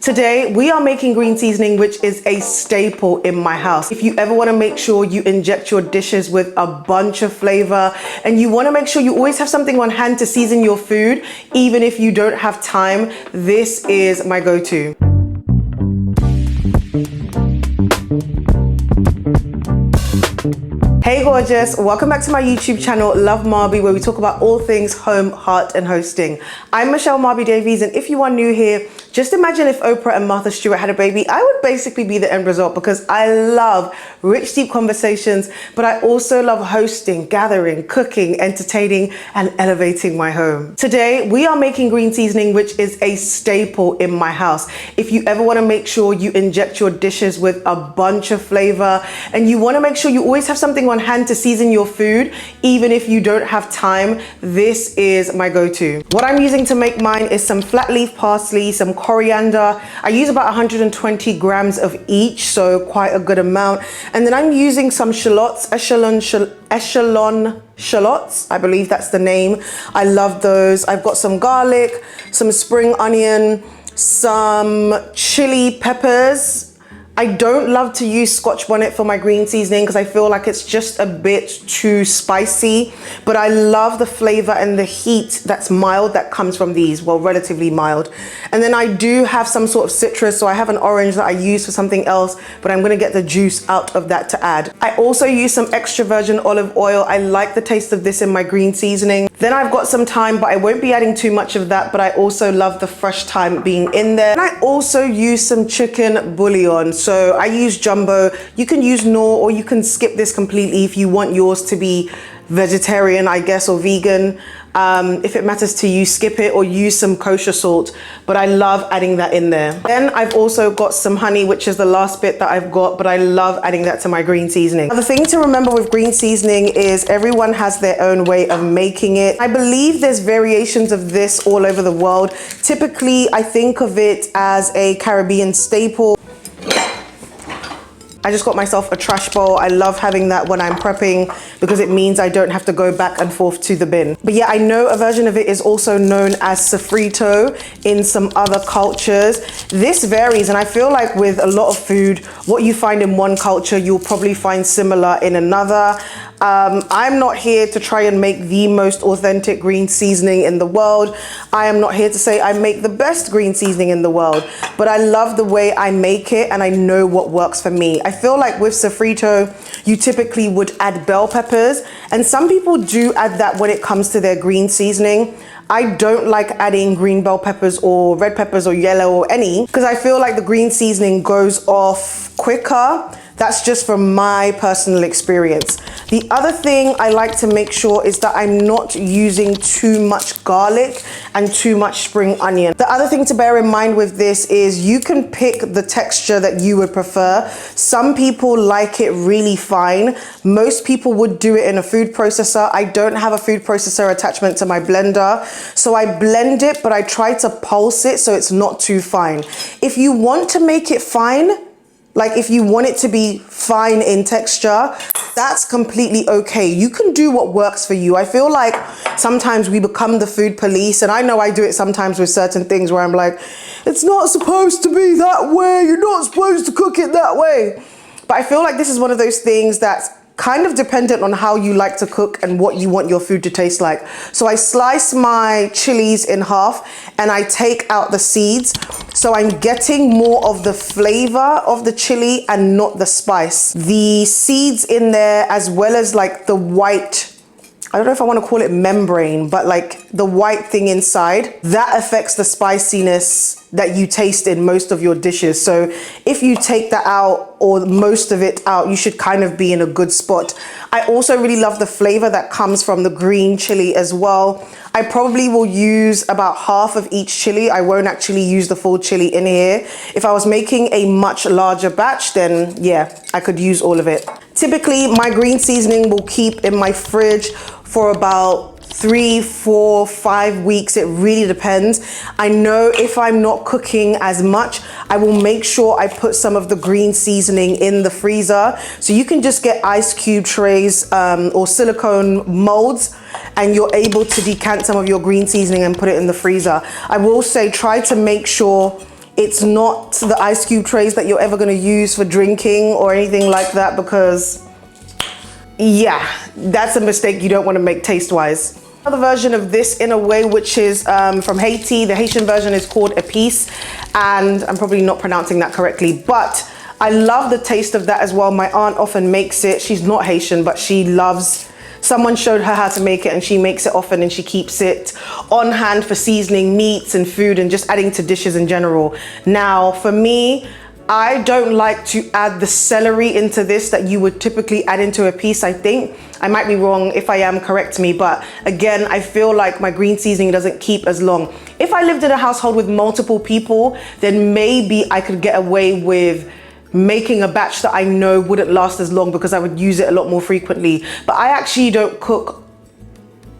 Today, we are making green seasoning, which is a staple in my house. If you ever want to make sure you inject your dishes with a bunch of flavor and you want to make sure you always have something on hand to season your food, even if you don't have time, this is my go-to. Hey gorgeous, welcome back to my YouTube channel, Love Marby, where we talk about all things home, heart and hosting. I'm Michelle Marby Davies, and if you are new here, just imagine if Oprah and Martha Stewart had a baby. I would basically be the end result because I love rich, deep conversations, but I also love hosting, gathering, cooking, entertaining, and elevating my home. Today, we are making green seasoning, which is a staple in my house. If you ever want to make sure you inject your dishes with a bunch of flavor and you want to make sure you always have something on hand to season your food, even if you don't have time, this is my go-to. What I'm using to make mine is some flat leaf parsley, some coriander. I use about 120 grams of each, so quite a good amount. And then I'm using some shallots, Eschallon shallots, I believe that's the name. I love those. I've got some garlic, some spring onion, some chili peppers. I don't love to use Scotch bonnet for my green seasoning because I feel like it's just a bit too spicy, but I love the flavor and the heat that's mild that comes from these, well, relatively mild. And then I do have some sort of citrus, so I have an orange that I use for something else, but I'm gonna get the juice out of that to add. I also use some extra virgin olive oil. I like the taste of this in my green seasoning. Then I've got some thyme, but I won't be adding too much of that, but I also love the fresh thyme being in there. And I also use some chicken bouillon. So I use jumbo. You can use Knorr, or you can skip this completely if you want yours to be vegetarian, I guess, or vegan. If it matters to you, skip it or use some kosher salt, but I love adding that in there. Then I've also got some honey, which is the last bit that I've got, but I love adding that to my green seasoning. Now, the thing to remember with green seasoning is everyone has their own way of making it. I believe there's variations of this all over the world. Typically, I think of it as a Caribbean staple. I just got myself a trash bowl. I love having that when I'm prepping because it means I don't have to go back and forth to the bin. But yeah, I know a version of it is also known as sofrito in some other cultures. This varies, and I feel like with a lot of food, what you find in one culture, you'll probably find similar in another. I'm not here to try and make the most authentic green seasoning in the world. I am not here to say I make the best green seasoning in the world, but I love the way I make it and I know what works for me. I feel like with sofrito, you typically would add bell peppers, and some people do add that when it comes to their green seasoning. I don't like adding green bell peppers or red peppers or yellow or any, because I feel like the green seasoning goes off quicker. That's just from my personal experience. The other thing I like to make sure is that I'm not using too much garlic and too much spring onion. The other thing to bear in mind with this is you can pick the texture that you would prefer. Some people like it really fine. Most people would do it in a food processor. I don't have a food processor attachment to my blender, so I blend it, but I try to pulse it so it's not too fine. If you want to make it fine, like if you want it to be fine in texture, that's completely okay. You can do what works for you. I feel like sometimes we become the food police, and I know I do it sometimes with certain things where I'm like, it's not supposed to be that way. You're not supposed to cook it that way. But I feel like this is one of those things that's kind of dependent on how you like to cook and what you want your food to taste like. So I slice my chilies in half and I take out the seeds. So I'm getting more of the flavor of the chili and not the spice. The seeds in there, as well as like the white, I don't know if I want to call it membrane, but like the white thing inside, that affects the spiciness that you taste in most of your dishes. So if you take that out or most of it out, you should kind of be in a good spot. I also really love the flavor that comes from the green chili as well. I probably will use about half of each chili. I won't actually use the full chili in here. If I was making a much larger batch, then yeah, I could use all of it. Typically, my green seasoning will keep in my fridge for about 3, 4, 5 weeks. It really depends. I know if I'm not cooking as much, I will make sure I put some of the green seasoning in the freezer. So you can just get ice cube trays or silicone molds, and you're able to decant some of your green seasoning and put it in the freezer. I will say, try to make sure It's not the ice cube trays that you're ever going to use for drinking or anything like that, because yeah, that's a mistake you don't want to make taste-wise. Another version of this in a way, which is from Haiti. The Haitian version is called épice, and I'm probably not pronouncing that correctly, but I love the taste of that as well. My aunt often makes it. She's not Haitian, but she loves, someone showed her how to make it and she makes it often, and she keeps it on hand for seasoning meats and food and just adding to dishes in general. Now, for me, I don't like to add the celery into this that you would typically add into a piece, I think. I might be wrong. If I am, correct me. But again, I feel like my green seasoning doesn't keep as long. If I lived in a household with multiple people, then maybe I could get away with making a batch that I know wouldn't last as long because I would use it a lot more frequently. But I actually don't cook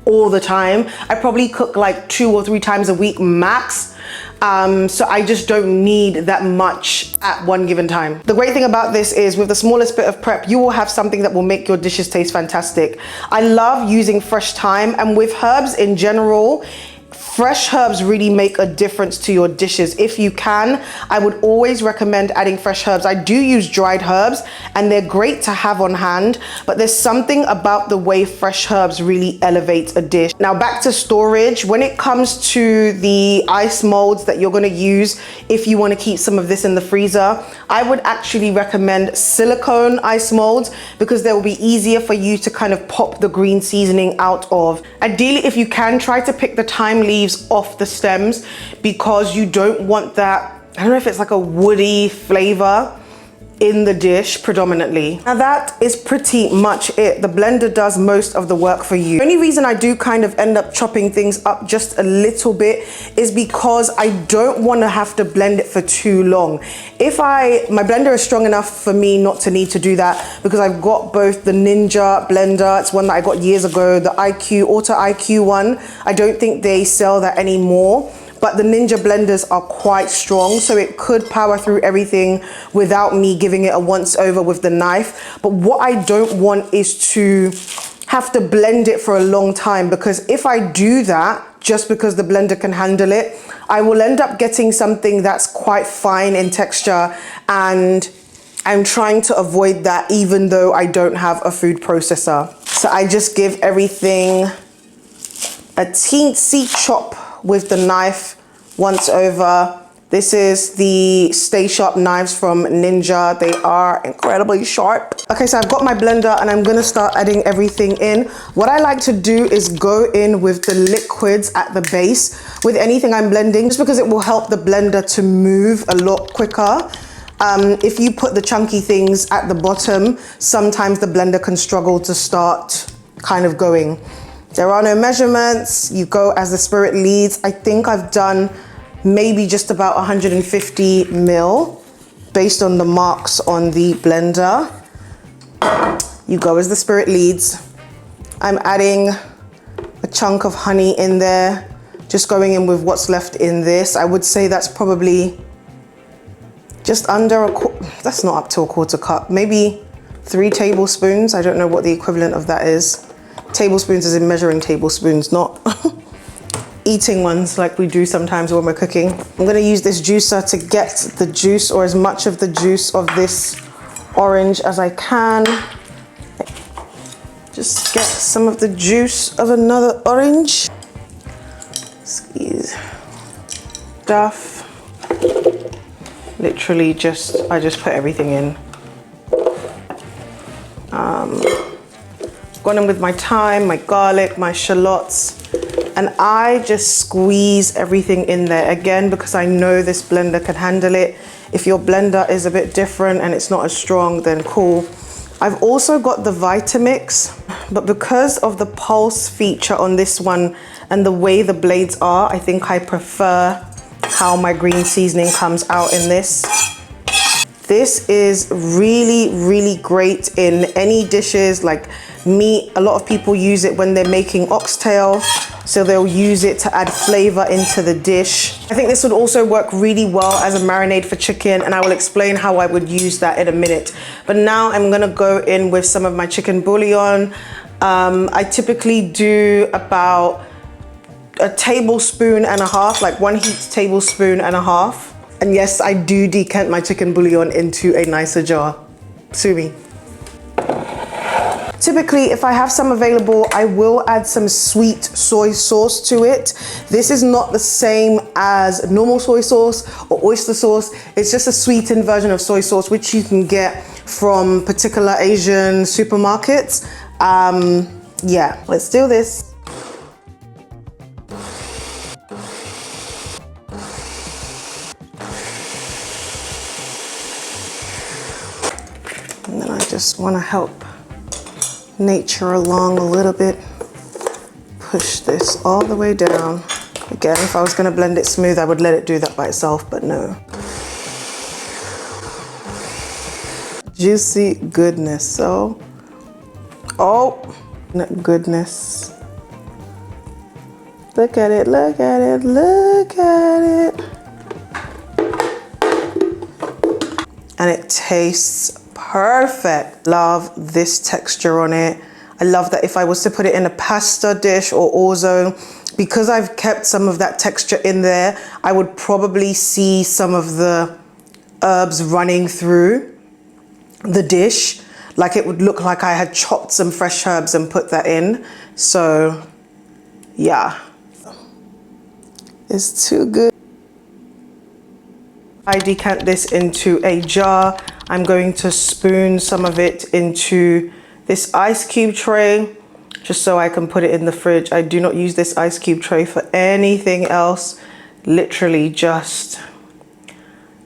all the time. I probably cook like 2 or 3 times a week max. So I just don't need that much at one given time. The great thing about this is with the smallest bit of prep, you will have something that will make your dishes taste fantastic. I love using fresh thyme, and with herbs in general, fresh herbs really make a difference to your dishes. If you can, I would always recommend adding fresh herbs. I do use dried herbs and they're great to have on hand, but there's something about the way fresh herbs really elevate a dish. Now back to storage. When it comes to the ice molds that you're going to use, if you want to keep some of this in the freezer, I would actually recommend silicone ice molds because they will be easier for you to kind of pop the green seasoning out of. Ideally, if you can, try to pick the thyme leaves off the stems because you don't want that, I don't know if it's like a woody flavor in the dish predominantly. Now that is pretty much it. The blender does most of the work for you. The only reason I do kind of end up chopping things up just a little bit is because I don't want to have to blend it for too long. My blender is strong enough for me not to need to do that because I've got both the Ninja blender, it's one that I got years ago, the Auto IQ one. I don't think they sell that anymore. But the Ninja blenders are quite strong, so it could power through everything without me giving it a once over with the knife. But what I don't want is to have to blend it for a long time, because if I do that, just because the blender can handle it, I will end up getting something that's quite fine in texture, and I'm trying to avoid that even though I don't have a food processor. So I just give everything a teensy chop with the knife once over. This is the Stay Sharp knives from Ninja. They are incredibly sharp. Okay, so I've got my blender and I'm gonna start adding everything in. What I like to do is go in with the liquids at the base with anything I'm blending, just because it will help the blender to move a lot quicker. If you put the chunky things at the bottom, sometimes the blender can struggle to start kind of going. There are no measurements, you go as the spirit leads. I think I've done maybe just about 150 ml based on the marks on the blender. You go as the spirit leads. I'm adding a chunk of honey in there, just going in with what's left in this. I would say that's probably just under that's not up to a quarter cup, maybe 3 tablespoons. I don't know what the equivalent of that is. Tablespoons is in measuring tablespoons, not eating ones like we do sometimes when we're cooking. I'm gonna use this juicer to get the juice, or as much of the juice of this orange as I can. Just get some of the juice of another orange. Squeeze. Stuff. Literally I just put everything in. Gone in with my thyme, my garlic, my shallots, and I just squeeze everything in there again because I know this blender can handle it. If your blender is a bit different and it's not as strong, then cool. I've also got the Vitamix, but because of the pulse feature on this one and the way the blades are, I think I prefer how my green seasoning comes out in this. This is really, really great in any dishes like meat. A lot of people use it when they're making oxtail, so they'll use it to add flavor into the dish. I think this would also work really well as a marinade for chicken, and I will explain how I would use that in a minute. But now I'm gonna go in with some of my chicken bouillon. I typically do about a tablespoon and a half, like 1 heaped tablespoon and a half. And yes, I do decant my chicken bouillon into a nicer jar. Sue me. Typically, if I have some available, I will add some sweet soy sauce to it. This is not the same as normal soy sauce or oyster sauce. It's just a sweetened version of soy sauce, which you can get from particular Asian supermarkets. Yeah, let's do this. And then I just want to help nature along a little bit. Push this all the way down. Again, if I was going to blend it smooth, I would let it do that by itself, but no. Juicy goodness. So, oh, goodness. Look at it, look at it, look at it. And it tastes perfect. Love this texture on it. I love that if I was to put it in a pasta dish or orzo, because I've kept some of that texture in there, I would probably see some of the herbs running through the dish. Like it would look like I had chopped some fresh herbs and put that in. So yeah, it's too good. I decant this into a jar. I'm going to spoon some of it into this ice cube tray, just so I can put it in the fridge. I do not use this ice cube tray for anything else, literally just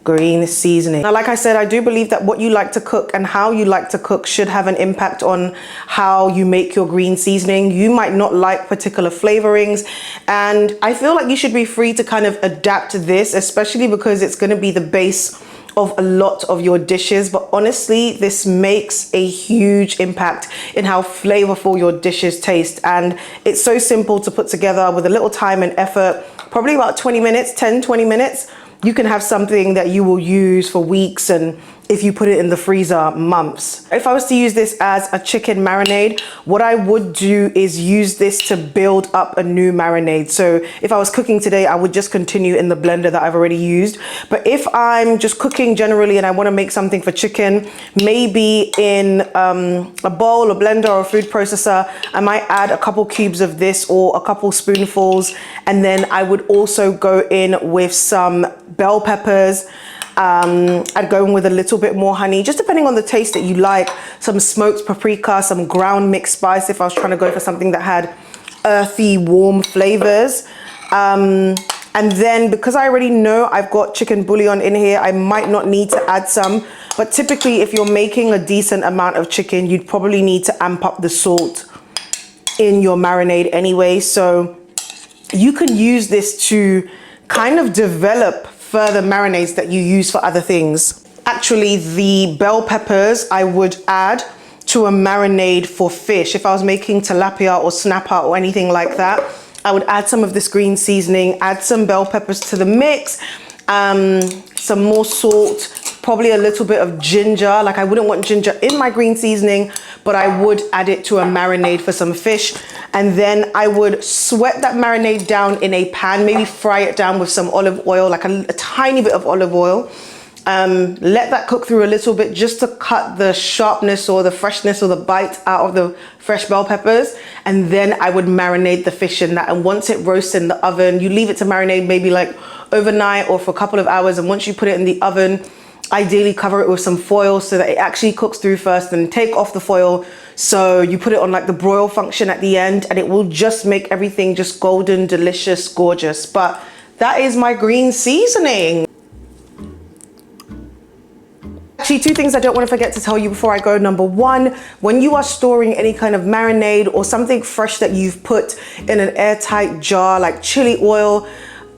green seasoning. Now, like I said, I do believe that what you like to cook and how you like to cook should have an impact on how you make your green seasoning. You might not like particular flavorings, and I feel like you should be free to kind of adapt this, especially because it's going to be the base of a lot of your dishes. But honestly, this makes a huge impact in how flavorful your dishes taste, and it's so simple to put together with a little time and effort. Probably about 20 minutes, 10-20 minutes, you can have something that you will use for weeks, and if you put it in the freezer, months. If I was to use this as a chicken marinade, what I would do is use this to build up a new marinade. So if I was cooking today, I would just continue in the blender that I've already used. But if I'm just cooking generally and I want to make something for chicken, maybe in a bowl, a blender, or a food processor, I might add a couple cubes of this or a couple spoonfuls. And then I would also go in with some bell peppers. I'd go in with a little bit more honey, just depending on the taste that you like. Some smoked paprika, some ground mixed spice if I was trying to go for something that had earthy, warm flavors. And then because I already know I've got chicken bouillon in here, I might not need to add some. But typically, if you're making a decent amount of chicken, you'd probably need to amp up the salt in your marinade anyway. So you can use this to kind of develop further marinades that you use for other things. Actually, the bell peppers I would add to a marinade for fish. If I was making tilapia or snapper or anything like that, I would add some of this green seasoning, add some bell peppers to the mix, some more salt, probably a little bit of ginger. Like, I wouldn't want ginger in my green seasoning, but I would add it to a marinade for some fish. And then I would sweat that marinade down in a pan, maybe fry it down with some olive oil, like a tiny bit of olive oil. Let that cook through a little bit just to cut the sharpness or the freshness or the bite out of the fresh bell peppers. And then I would marinate the fish in that. And once it roasts in the oven, you leave it to marinate maybe like overnight or for a couple of hours. And once you put it in the oven, ideally cover it with some foil so that it actually cooks through first, and take off the foil. So you put it on like the broil function at the end, and it will just make everything just golden, delicious, gorgeous. But that is my green seasoning. Actually, two things I don't want to forget to tell you before I go. Number one, when you are storing any kind of marinade or something fresh that you've put in an airtight jar, like chili oil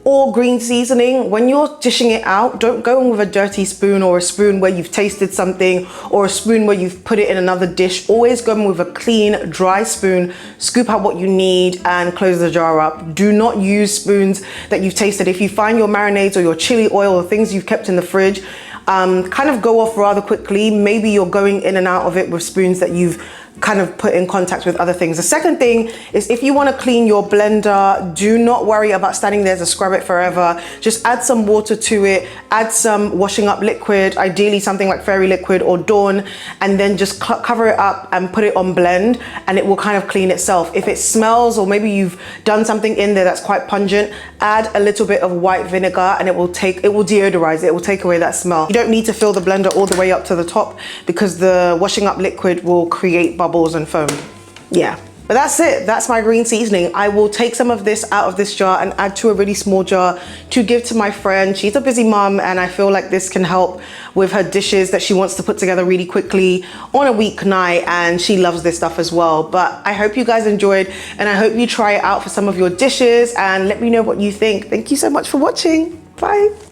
or green seasoning, when you're dishing it out, don't go in with a dirty spoon or a spoon where you've tasted something or a spoon where you've put it in another dish. Always go in with a clean, dry spoon, scoop out what you need and close the jar up. Do not use spoons that you've tasted. If you find your marinades or your chili oil or things you've kept in the fridge kind of go off rather quickly, maybe you're going in and out of it with spoons that you've kind of put in contact with other things. The second thing is, if you want to clean your blender, do not worry about standing there to scrub it forever. Just add some water to it, add some washing up liquid, ideally something like Fairy Liquid or Dawn, and then just cover it up and put it on blend, and it will kind of clean itself. If it smells, or maybe you've done something in there that's quite pungent, add a little bit of white vinegar and it will deodorize it. It will take away that smell. You don't need to fill the blender all the way up to the top, because the washing up liquid will create bubbles and foam. Yeah, but that's it. That's my green seasoning. I will take some of this out of this jar and add to a really small jar to give to my friend. She's a busy mom, and I feel like this can help with her dishes that she wants to put together really quickly on a weeknight, and she loves this stuff as well. But I hope you guys enjoyed, and I hope you try it out for some of your dishes and let me know what you think. Thank you so much for watching. Bye.